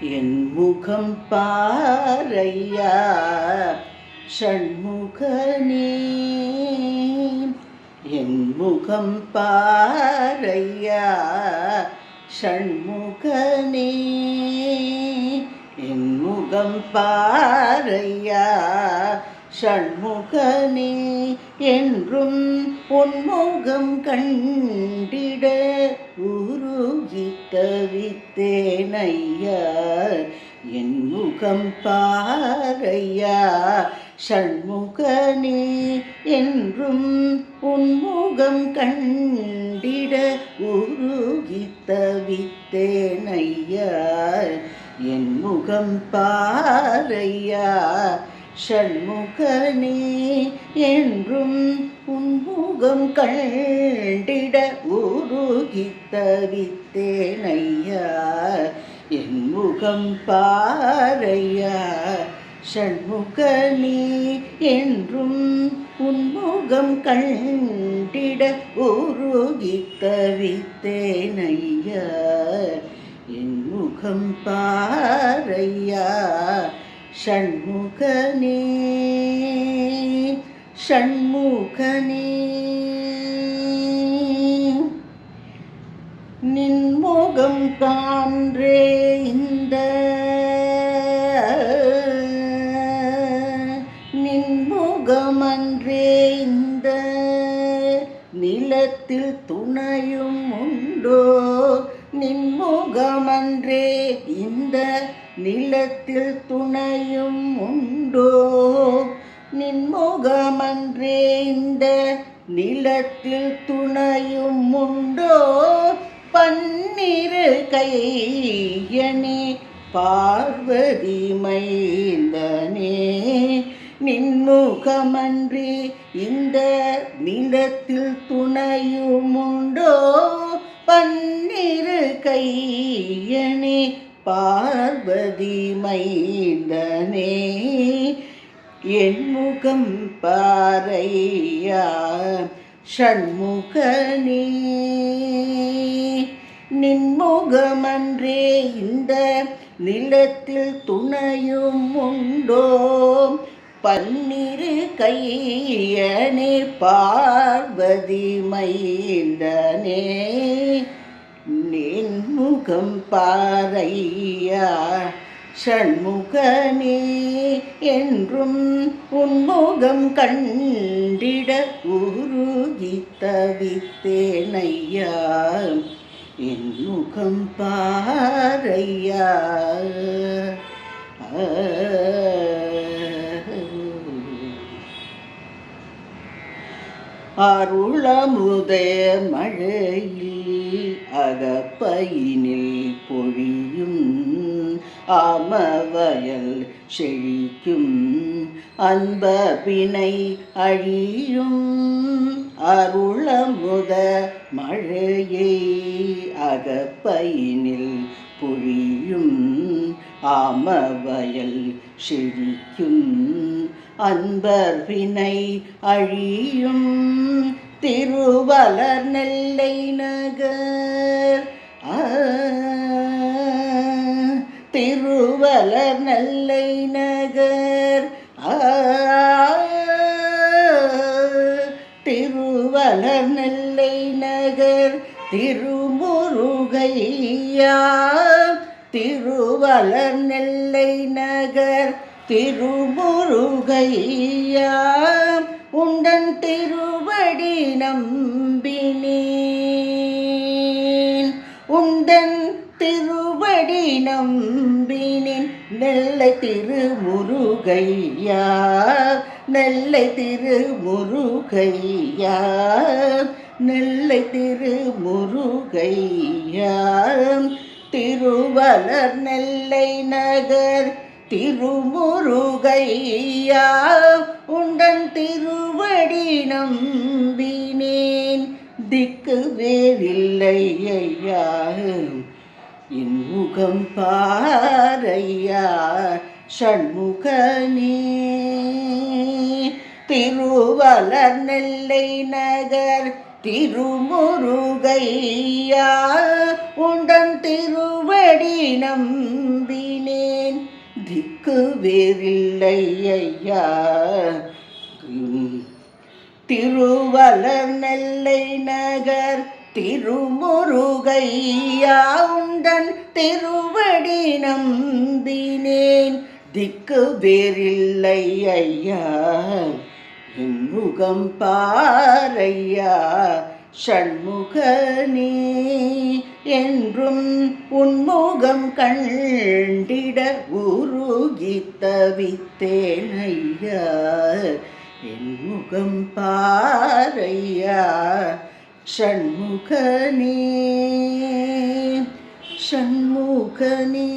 என் முகம் பாரையா ஷண்முகனே, என் முகம் பாரையா ஷண்முகனே, என் முகம் பாரையா ஷண்முகனே, என்றும் உன்முகம் கண்டிட உருகி தவித்தேனையா. என் முகம் பாரையா ஷண்முகனே, என்றும் உன்முகம் கண்டிட உருகி தவித்தேனையா. என் முகம் பாரையா ஷண்முகனே, என்றும் உன்முகம் கண்டிட உருகி தவித்தேனையா. என் முகம் பாரையா ஷண்முகனே, என்றும் உன்முகம் கண்டிட உருகி தவித்தேனையா. என் முகம் பாரையா ஷண்முகனே, ஷண்முகனே. நின்முகம் காண்றே இந்த நின்முகமன்றே இந்த நிலத்தில் துணையும் உண்டோ. நின்முகமன்றே இந்த நிலத்தில் துணையும் உண்டோ. நின்முகமன்றே இந்த நிலத்தில் துணையும் உண்டோ. பன்னிரு கையனே பார்வதி மைந்தனே, நின்முகமன்றி இந்த நிலத்தில் துணையும் உண்டோ. பன்னிரு கையனே பார்வதி மைந்தனே, என் முகம் பாரையா ஷண்முகனே. நின்முகமன்றே இந்த நிலத்தில் துணையும் உண்டோ. பன்னிரு கையனே பார்வதி மைந்தனே, நின்முகம் பாரையா ஷண்முகனே, என்றும் உன்முகம் கண்டிட உருகி தவித்தேனையா. என் முகம் பாரையா. அருளமுதே மழையில் அகப்பையினில் பொழியும் ஆமவயல் செழிக்கும் அன்பபினை அழியும். அருளமுத மழையை அகப்பையினில் பொழியும் ஆமவயல் செழிக்கும் அன்பர்வினை அழியும். திருவளர் நெல்லை நகர் திருவளர் நெல்லை நகர் திருவளர் நெல்லை நகர் திருமுருகையா. திருவளர் நெல்லை நகர் திருமுருகையா, உண்டன் திருவடி நம்பினேன். உண்டன் திருவடி நம்பினேன். நெல்லை திருமுருகையா, நெல்லை திருமுருகையா, நெல்லை திருமுருகையா. திருவளர் நெல்லை நகர் திருமுருகையா, உண்டன் திருவடி நம்பினேன். திக்கு வேறில்லை ஐயா, என் முகம் பாரையா ஷண்முகனே. திருவளர் நெல்லை நகர் திருமுருகையா, உண்டன் திருவடி நம்பி வேறில்லை ஐயா. திருவளர் நெல்லை நகர் திருமுருகையா உந்தன் திருவடி நம்பினேன், திக்கு வேறில்லை ஐயா. என் முகம் பாரையா ஷண்முகனே, என்றும் உன்முகம் கண்டிட உருகி தவித்தேன் ஐயா. என் முகம் பாரையா ஷண்முகனே, ஷண்முகனே.